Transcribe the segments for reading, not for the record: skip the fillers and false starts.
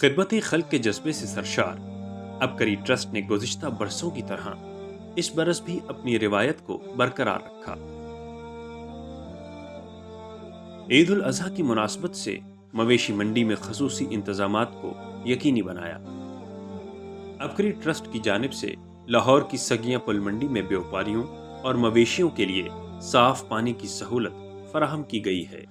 خدمت خلق کے جذبے سے سرشار عبقری ٹرسٹ نے گزشتہ برسوں کی طرح اس برس بھی اپنی روایت کو برقرار رکھا۔ عید الاضحیٰ کی مناسبت سے مویشی منڈی میں خصوصی انتظامات کو یقینی بنایا۔ عبقری ٹرسٹ کی جانب سے لاہور کی سگیاں پل منڈی میں بیوپاریوں اور مویشیوں کے لیے صاف پانی کی سہولت فراہم کی گئی ہے،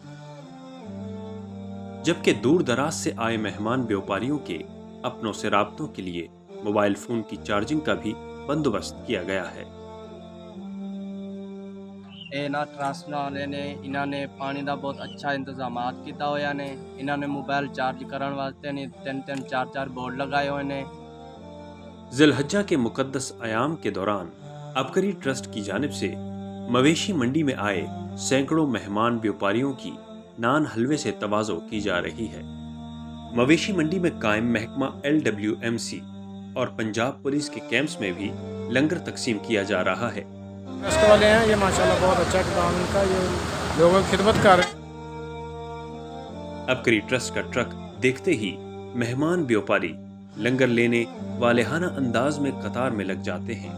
جبکہ دور دراز سے آئے مہمان بیوپاریوں کے اپنوں سے رابطوں کے لیے موبائل فون کی چارجنگ کا بھی بندوبست کیا گیا ہے۔ ٹرسٹ والے نے انہوں نے پانی کا بہت اچھا انتظامات کیتا ہویا نے۔ انہوں نے موبائل چارج کرنے واسطے نے 3-4 بورڈ لگائے ہوئے نے۔ ذی الحجہ کے مقدس ایام کے دوران عبقری ٹرسٹ کی جانب سے مویشی منڈی میں آئے سینکڑوں مہمان بیوپاریوں کی نان حلوے سے تواضع کی جا رہی ہے۔ مویشی منڈی میں قائم محکمہ LWMC اور پنجاب پولیس کے کیمپس میں بھی لنگر تقسیم کیا جا رہا ہے۔ ٹرسٹ والے ہیں، یہ ماشاءاللہ بہت اچھا اقدام ان کا، یہ لوگوں کی خدمت کر رہے ہیں۔ عبقری ٹرسٹ کا ٹرک دیکھتے ہی مہمان بیوپاری لنگر لینے والہانہ انداز میں قطار میں لگ جاتے ہیں۔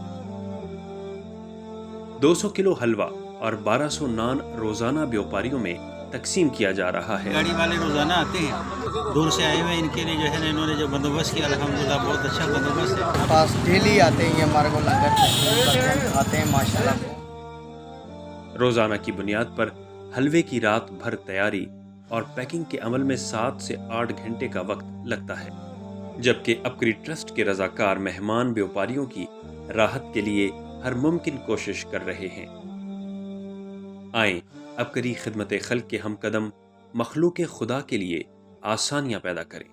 200 کلو حلوہ اور 1200 نان روزانہ بیوپاریوں میں تقسیم کیا جا رہا ہے۔ گاڑی والے روزانہ آتے ہیں، دور سے آئے ہوئے، ان کے لیے جو ہے نا انہوں نے جو بندوبست کیا الحمدللہ بہت اچھا بندوبست ہے۔ پاس ڈیلی آتے ہیں، ہمارے کو لنگر آتے ہیں ماشاءاللہ۔ روزانہ کی بنیاد پر حلوے کی رات بھر تیاری اور پیکنگ کے عمل میں 7 سے 8 گھنٹے کا وقت لگتا ہے، جبکہ عبقری ٹرسٹ کے رضاکار مہمان بیوپاریوں کی راحت کے لیے ہر ممکن کوشش کر رہے ہیں۔ آئیں عبقری خدمت خلق کے ہم قدم مخلوق خدا کے لیے آسانیاں پیدا کریں۔